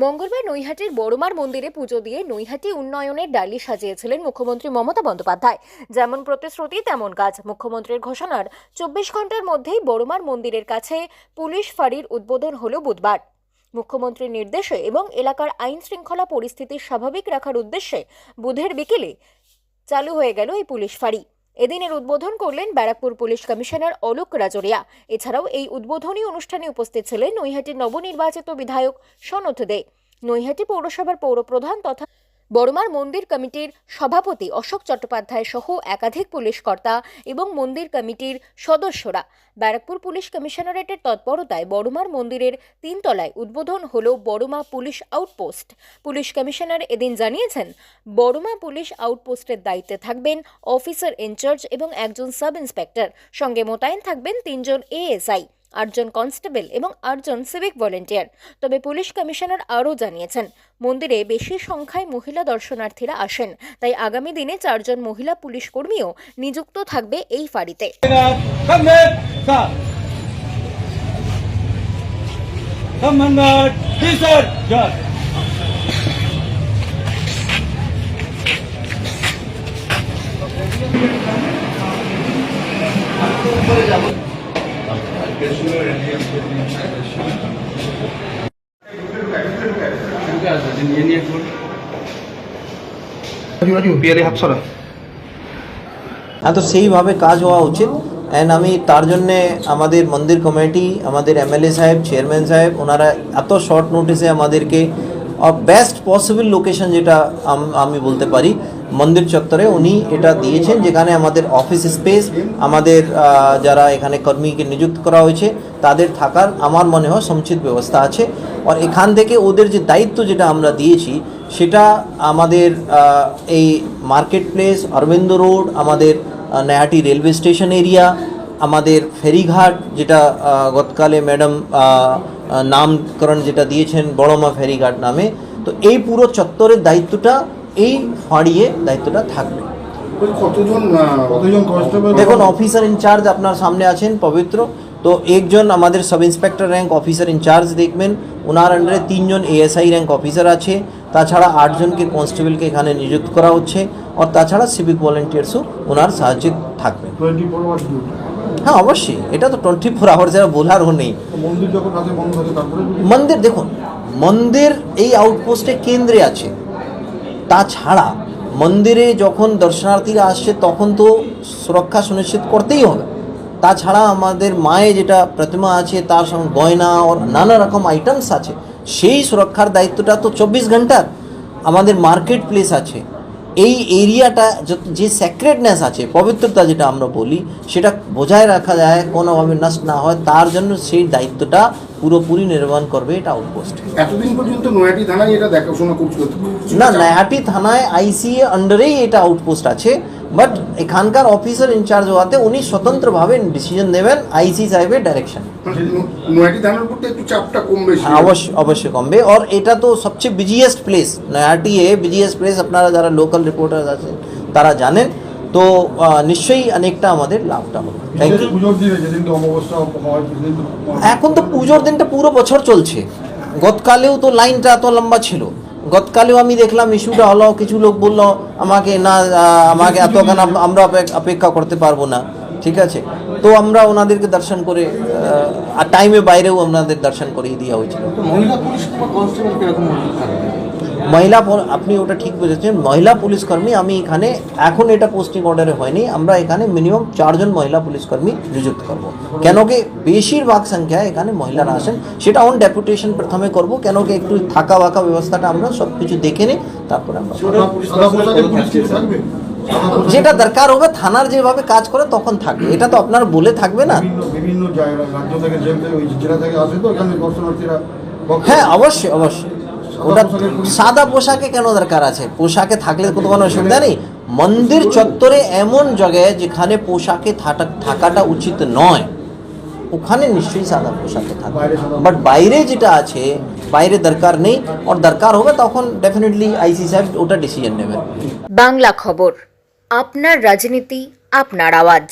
মঙ্গলবার নৈহাটির বড়মার মন্দিরে পুজো দিয়ে নৈহাটি উন্নয়নের ডালি সাজিয়েছিলেন মুখ্যমন্ত্রী মমতা বন্দ্যোপাধ্যায়। যেমন প্রতিশ্রুতি তেমন কাজ। মুখ্যমন্ত্রীর ঘোষণার 24 ঘন্টার মধ্যেই বড়মার মন্দিরের কাছে পুলিশ ফাঁড়ির উদ্বোধন হলো বুধবার। মুখ্যমন্ত্রীর নির্দেশে এবং এলাকার আইন শৃঙ্খলা পরিস্থিতি স্বাভাবিক রাখার উদ্দেশ্যে বুধের বিকেলে চালু হয়ে গেল এই পুলিশ ফাঁড়ি। এদিনের উদ্বোধন করলেন ব্যারাকপুর পুলিশ কমিশনার অলোক রাজরিয়া। এছাড়াও এই উদ্বোধনী অনুষ্ঠানে উপস্থিত ছিলেন নৈহাটির নবনির্বাচিত বিধায়ক সনৎ দে, নৈহাটি পৌরসভার পৌরপ্রধান তথা বড়মার মন্দির কমিটির সভাপতি অশোক চট্টোপাধ্যায় সহ একাধিক পুলিশ কর্তা এবং মন্দির কমিটির সদস্যরা। ব্যারাকপুর পুলিশ কমিশনারেটের তৎপরতায় বড়মার মন্দিরের 3 তলায় উদ্বোধন হলো বড়মা পুলিশ আউটপোস্ট। পুলিশ কমিশনার এদিন জানিয়েছেন, বড়মা পুলিশ আউটপোস্টের দায়িত্বে থাকবেন অফিসার ইনচার্জ এবং একজন সাব ইন্সপেক্টর। সঙ্গে মোতায়েন থাকবেন 3 জন এএসআই, 8 জন কনস্টেবল এবং 8 জন সিভিক ভলেন্টিয়ার। তবে পুলিশ কমিশনার আরও জানিয়েছেন, মন্দিরে বেশি সংখ্যায় মহিলা দর্শনার্থীরা আসেন, তাই আগামী দিনে 4 জন মহিলা পুলিশ কর্মীও নিযুক্ত থাকবে এই ফাঁড়িতে। তো সেইভাবে কাজ হওয়া উচিত। অ্যান্ড আমি তার জন্যে আমাদের মন্দির কমিটি, আমাদের এমএলএ সাহেব, চেয়ারম্যান সাহেব, ওনারা এত শর্ট নোটিসে আমাদেরকে বেস্ট পসিবল লোকেশন, যেটা আমি বলতে পারি মন্দির চত্বরে উনি এটা দিয়েছেন, যেখানে আমাদের অফিস স্পেস, আমাদের যারা এখানে কর্মীকে নিযুক্ত করা হয়েছে তাদের থাকার আমার মনে হয় সমুচিত ব্যবস্থা আছে। আর এখান থেকে ওদের যে দায়িত্ব যেটা আমরা দিয়েছি সেটা আমাদের এই মার্কেট প্লেস, অরবিন্দ রোড, আমাদের নৈহাটি রেলওয়ে স্টেশন এরিয়া, আমাদের ফেরিঘাট, যেটা গতকালে ম্যাডাম নামকরণ যেটা দিয়েছেন বড়মা ফেরিঘাট নামে, তো এই পুরো চত্বরের দায়িত্বটা এই ফাঁড়িয়ে দায়িত্বটা থাকবে। দেখুন, অফিসার ইনচার্জ আপনার সামনে আছেন পবিত্র, তো একজন আমাদের sub inspector rank officer in charge দেখবেন, ওনার আন্ডারে 3 জন এএসআই র্যাঙ্ক অফিসার আছে, তাছাড়া 8 জনকে কনস্টেবলকে এখানে নিযুক্ত করা হচ্ছে, আর তাছাড়া সিভিক ভলেন্টিয়ার্সও ওনার সাহায্যে থাকবে। হ্যাঁ, অবশ্যই, এটা তো 24 আওয়ার যারা বলারও নেই। মন্দির দেখুন, মন্দির এই আউটপোস্টে কেন্দ্রে আছে, তাছাড়া মন্দিরে যখন দর্শনার্থীরা আসছে তখন তো সুরক্ষা সুনিশ্চিত করতেই হবে। তাছাড়া আমাদের মায়ে যেটা প্রতিমা আছে তার সঙ্গে গয়না আর নানা রকম আইটেমস আছে, সেই সুরক্ষার দায়িত্বটা তো 24 ঘন্টার। আমাদের মার্কেট প্লেস আছে, এই এরিয়াটা যে স্যাক্রেডনেস আছে, পবিত্রতা যেটা আমরা বলি, সেটা বজায় রাখা যায়, কোনোভাবে নষ্ট না হয়, তার জন্য সেই দায়িত্বটা পুরোপুরি নির্বাহন করবে এটা আউটপোস্ট। এতদিন পর্যন্ত নৈহাটি থানায় এটা দেখাশোনা করছিল না, নৈহাটি থানায় আইসিএ আন্ডারেই এটা আউটপোস্ট আছে, বাট এখানকার অফিসার ইনচার্জ হওয়াতে উনি স্বতন্ত্রভাবে ডিসিশন নেবেন আইসি সাহেবের ডাইরেকশন। নৈহাটি থানার উপর একটু চাপটা কমবে, অবশ্যই কমবে। আর এটা তো সবচেয়ে busiest place, Naihati busiest place, আপনারা যারা লোকাল রিপোর্টার আছেন তারা জানেন, তো নিশ্চয়ই অনেকটা আমাদের লাভটা হবে। এখন তো পুজোর দিনটা পুরো বছর চলছে, গতকালেও তো লাইনটা এত লম্বা ছিল, গতকালেও আমি দেখলাম ইস্যুটা হলো, কিছু লোক বললো আমাকে এতক্ষণ আমরা অপেক্ষা করতে পারবো না, ঠিক আছে, তো আমরা ওনাদেরকে দর্শন করে আর টাইমে বাইরেও ওনাদের দর্শন করিয়ে দেওয়া হয়েছিল। মহিলা, আপনি ওটা ঠিক বুঝেছেন, মহিলা পুলিশ কর্মী আমি এখানে এখন এটা পোস্টিং অর্ডারে হয়নি, আমরা এখানে মিনিমাম 4 জন মহিলা পুলিশ কর্মী নিযুক্ত করবো, কেন কি বেশিরভাগ সংখ্যায় এখানে মহিলারা আসেন, সেটা অন ডেপুটেশন প্রথমে করব, কেন কি একটু থাকা বাকা ব্যবস্থাটা আমরা সব কিছু দেখে নিই, তারপরে আমরা যেটা দরকার হবে থানার যেভাবে কাজ করে তখন থাকবে, এটা তো আপনার বলে থাকবে না। হ্যাঁ, অবশ্যই, ওটা সাদা পোশাকে কেন দরকার আছে? পোশাকে থাকলে কোনো অসুবিধা নেই। মন্দির চত্বরে এমন জায়গায় যেখানে পোশাকে থাকাটা উচিত নয়, ওখানে নিশ্চয়ই সাদা পোশাকে থাকবে, বাট বাইরে যেটা আছে বাইরে দরকার নেই, আর দরকার হবে তখন ডেফিনেটলি আইসি সাহেব ওটা ডিসিশন নেবেন। বাংলা খবর, আপনার রাজনীতি, আপনার আওয়াজ।